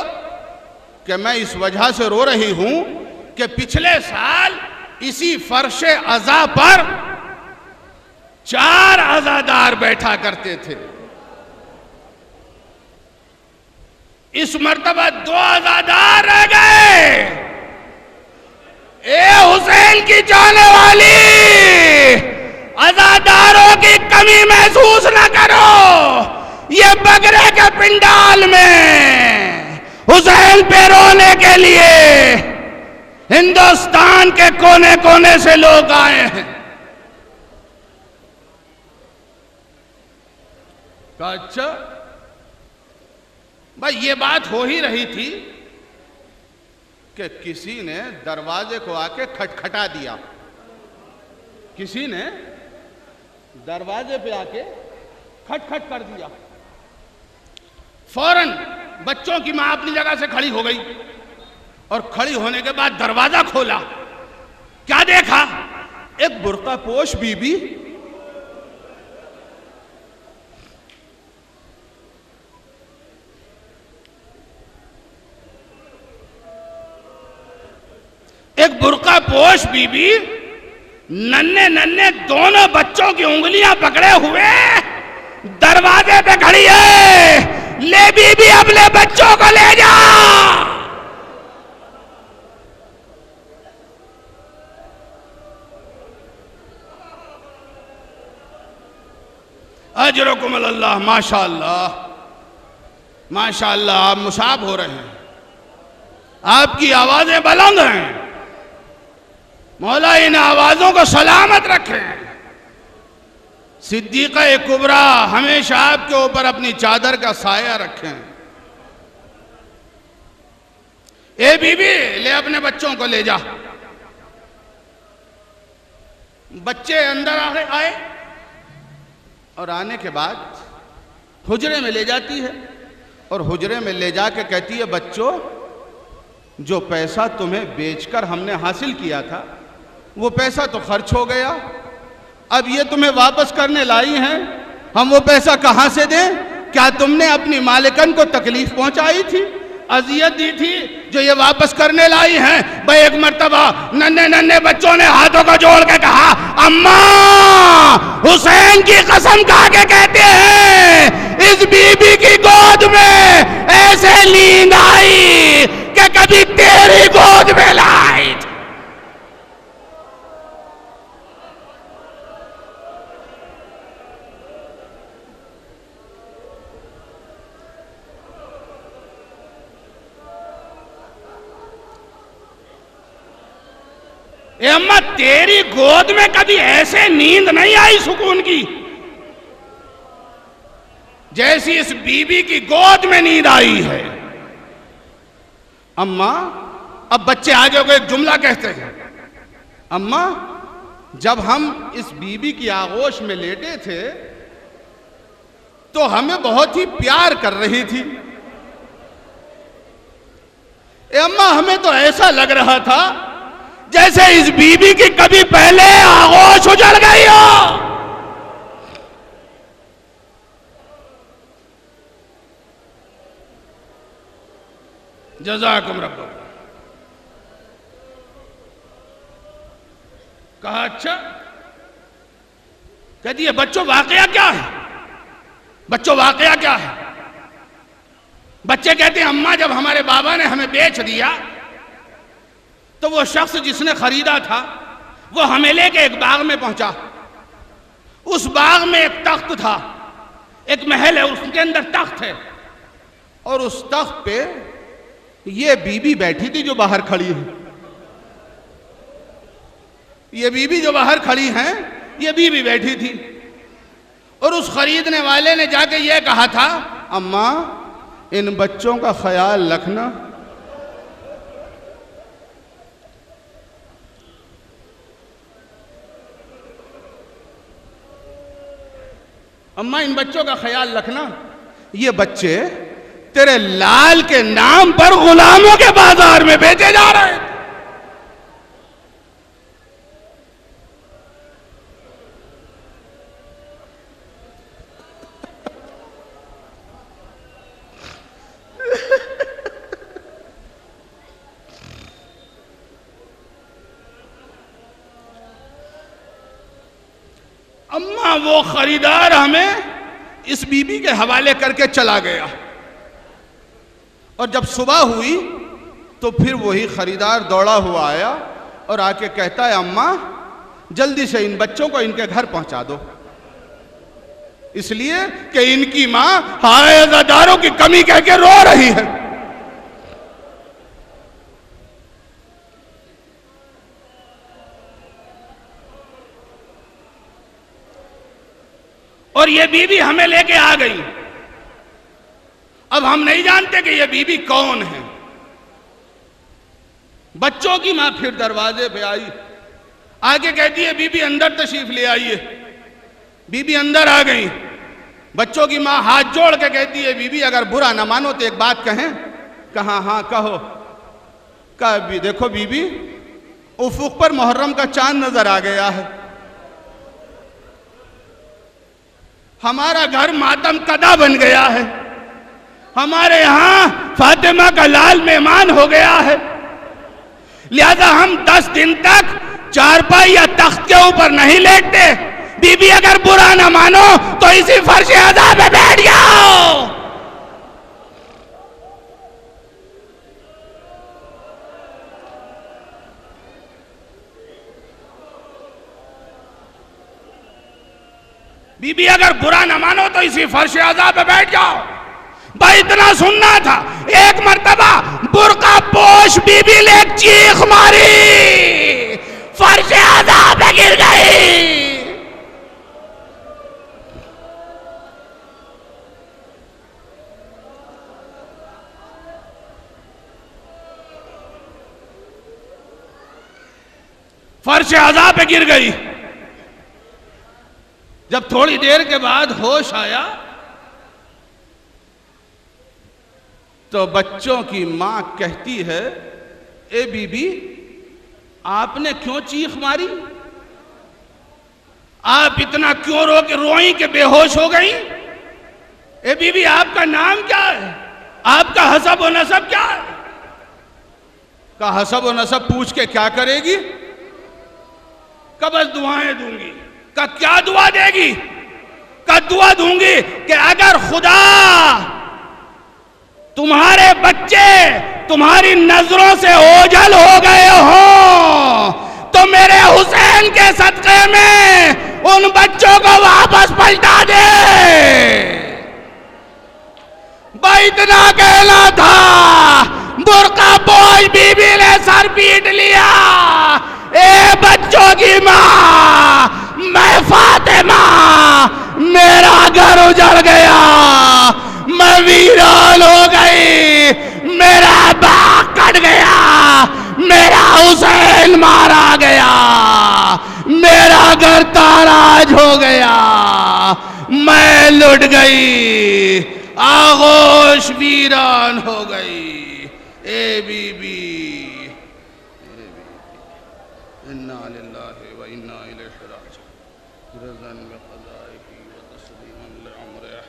کہ میں اس وجہ سے رو رہی ہوں کہ پچھلے سال اسی فرش عزا پر 4 عزادار بیٹھا کرتے تھے، اس مرتبہ 2 عزادار رہ گئے۔ اے حسین کی جانے والی، عزاداروں کی کمی محسوس نہ کرو۔ یہ بگرے کے پنڈال میں حسین پہ رونے کے لیے ہندوستان کے کونے کونے سے لوگ آئے ہیں۔ کہا اچھا بھائی، یہ بات ہو ہی رہی تھی کہ کسی نے دروازے کو آ کے کھٹکھٹا دیا، کسی نے دروازے پہ آ کے کھٹ کھٹ کر دیا۔ فوراً بچوں کی ماں اپنی جگہ سے کھڑی ہو گئی اور کھڑی ہونے کے بعد دروازہ کھولا۔ کیا دیکھا؟ ایک برقع پوش بی بی ننھے ننھے دونوں بچوں کی انگلیاں پکڑے ہوئے دروازے پہ کھڑی ہے۔ لے بی بی، اپنے بچوں کو لے جا۔ اجرکم اللہ، ماشاءاللہ ماشاءاللہ آپ مصاب ہو رہے ہیں، آپ کی آوازیں بلند ہیں، مولا ان آوازوں کو سلامت رکھیں۔ صدیقہ کبریٰ ہمیشہ آپ کے اوپر اپنی چادر کا سایہ رکھیں۔ اے بی بی لے اپنے بچوں کو لے جا۔ بچے اندر آئے اور آنے کے بعد حجرے میں لے جاتی ہے اور حجرے میں لے جا کے کہتی ہے بچوں جو پیسہ تمہیں بیچ کر ہم نے حاصل کیا تھا وہ پیسہ تو خرچ ہو گیا، اب یہ تمہیں واپس کرنے لائی ہیں، ہم وہ پیسہ کہاں سے دیں؟ کیا تم نے اپنی مالکن کو تکلیف پہنچائی تھی، اذیت دی تھی جو یہ واپس کرنے لائی ہیں؟ بھائی ایک مرتبہ ننھے بچوں نے ہاتھوں کو جوڑ کے کہا اماں حسین کی قسم کھا کے کہتے ہیں اس بی بی کی گود میں ایسے نیند آئی کہ کبھی تیری گود میں لائی۔ اے اماں تیری گود میں کبھی ایسے نیند نہیں آئی سکون کی جیسی اس بی بی کی گود میں نیند آئی ہے۔ اماں اب بچے آگے کو ایک جملہ کہتے ہیں، اماں جب ہم اس بی بی کی آغوش میں لیٹے تھے تو ہمیں بہت ہی پیار کر رہی تھی، اے اماں ہمیں تو ایسا لگ رہا تھا جیسے اس بی بی کی کبھی پہلے آغوش اجڑ گئی ہو۔ جزاکم ربکم۔ کہا اچھا، کہتی ہے بچوں واقعہ کیا ہے؟ بچوں واقعہ کیا ہے؟ بچے کہتے ہیں اماں جب ہمارے بابا نے ہمیں بیچ دیا تو وہ شخص جس نے خریدا تھا وہ ہمیں لے کے ایک باغ میں پہنچا، اس باغ میں ایک تخت تھا، ایک محل ہے، اس کے اندر تخت ہے، اور اس تخت پہ یہ بی بی بیٹھی تھی جو باہر کھڑی ہے، یہ بی بی جو باہر کھڑی ہیں یہ بی بی بیٹھی تھی، اور اس خریدنے والے نے جا کے یہ کہا تھا اماں ان بچوں کا خیال رکھنا، اماں ان بچوں کا خیال رکھنا، یہ بچے تیرے لال کے نام پر غلاموں کے بازار میں بیچے جا رہے ہیں۔ اماں وہ خریدار ہمیں اس بی بی کے حوالے کر کے چلا گیا، اور جب صبح ہوئی تو پھر وہی خریدار دوڑا ہوا آیا اور آ کے کہتا ہے اماں جلدی سے ان بچوں کو ان کے گھر پہنچا دو، اس لیے کہ ان کی ماں حائض داروں کی کمی کہہ کے رو رہی ہے۔ اور یہ بی بی ہمیں لے کے آ گئی، اب ہم نہیں جانتے کہ یہ بی بی کون ہے۔ بچوں کی ماں پھر دروازے پہ آئی، آگے کہتی ہے بی بی اندر تشریف لے آئیے، بی بی اندر آ گئی، بچوں کی ماں ہاتھ جوڑ کے کہتی ہے بی بی اگر برا نہ مانو تو ایک بات کہیں؟ کہا ہاں کہو۔ کہا دیکھو بی بی افق پر محرم کا چاند نظر آ گیا ہے، ہمارا گھر ماتم کدا بن گیا ہے، ہمارے ہاں فاطمہ کا لال مہمان ہو گیا ہے، لہذا ہم 10 دن تک چارپائی یا تخت کے اوپر نہیں لیٹتے، بی بی اگر برا نہ مانو تو اسی فرش عذاب میں بیٹھ جاؤ۔ بی بی اگر برا نہ مانو تو اسی فرش عذاب پہ بیٹھ جاؤ۔ بھائی اتنا سننا تھا. ایک مرتبہ برقع پوش بی بی نے ایک چیخ ماری، فرش عذاب پہ گر گئی. فرش عذاب پہ گر گئی. جب تھوڑی دیر کے بعد ہوش آیا تو بچوں کی ماں کہتی ہے، اے بی بی آپ نے کیوں چیخ ماری؟ آپ اتنا کیوں روئیں کہ بے ہوش ہو گئیں؟ اے بی بی آپ کا نام کیا ہے؟ آپ کا حسب و نسب کیا ہے؟ کہا حسب و نسب پوچھ کے کیا کرے گی؟ کہ بس دعائیں دوں گی. کہ کیا دعا دے گی؟ کہ دعا دوں گی کہ اگر خدا تمہارے بچے تمہاری نظروں سے اوجھل ہو گئے ہوں تو میرے حسین کے صدقے میں ان بچوں کو واپس پلٹا دے. بھائی اتنا کہنا تھا، برقع پوش بی بی نے سر پیٹ لیا. اے بچوں کی ماں، میں فاطمہ، میرا گھر اجڑ گیا، میں ویران ہو گئی، میرا باغ کٹ گیا، میرا حسین مارا گیا، میرا گھر تاراج ہو گیا، میں لٹ گئی، آغوش ویران ہو گئی. اے بی بی انا للہ و انا الیہ راجعون رضا بقضائہ و تسلیما لعمرہ.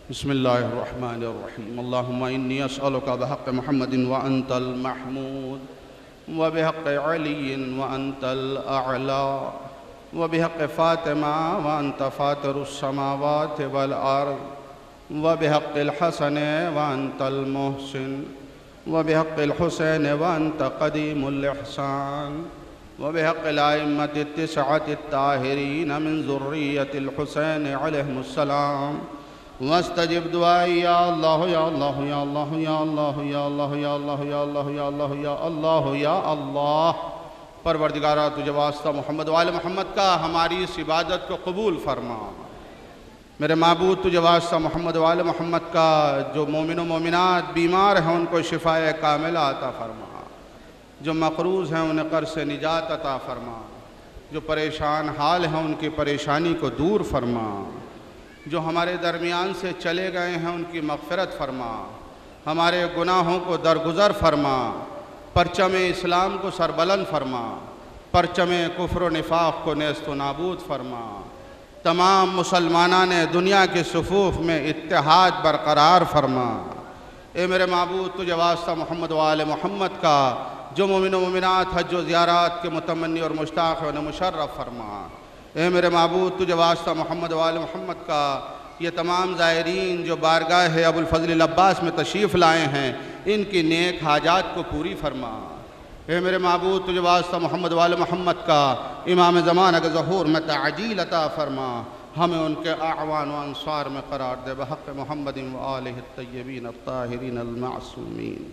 بسم اللہ الرحمن الرحیم. اللہم انی اسألک بحق محمد وانت المحمود وبحق علی وانت الاعلی وبحق فاطمہ وانت فاطر السماوات والارض وبحق الحسن وانت المحسن وبحق الحسین وانت قدیم الاحسان وبحق الائمة التسعة الطاہرین من ذریة الحسین علیہم السلام واستجب دعائی یا اللہ یا اللہ یا اللہ یا اللہ یا اللہ یا اللہ یا اللہ یا اللہ یا اللہ یا اللہ. پروردگارہ تجھے واسطہ محمد و آل محمد کا ہماری اس عبادت کو قبول فرما. میرے معبود تجھے واسطہ محمد و آل محمد کا جو مومن و مومنات بیمار ہیں ان کو شفاء کاملہ عطا فرما، جو مقروض ہیں انہیں قرض سے نجات عطا فرما، جو پریشان حال ہیں ان کی پریشانی کو دور فرما، جو ہمارے درمیان سے چلے گئے ہیں ان کی مغفرت فرما، ہمارے گناہوں کو درگزر فرما، پرچم اسلام کو سربلند فرما، پرچم کفر و نفاق کو نیست و نابود فرما، تمام مسلمانان دنیا کے صفوف میں اتحاد برقرار فرما. اے میرے معبود تجھے واسطہ محمد و آل محمد کا جو مومن و مومنات حج و زیارات کے متمنی اور مشتاق ہیں انہیں مشرف فرما. اے میرے معبود تجھے واسطہ محمد و آل محمد کا یہ تمام زائرین جو بارگاہ ابوالفضل العباس میں تشریف لائے ہیں ان کی نیک حاجات کو پوری فرما. اے میرے معبود تجھے واسطہ محمد و آل محمد کا امام زمانہ کے ظہور میں تعجیل عطا فرما، ہمیں ان کے اعوان و انصار میں قرار دے بحق محمد و آلہ الطیبین الطاہرین المعصومین.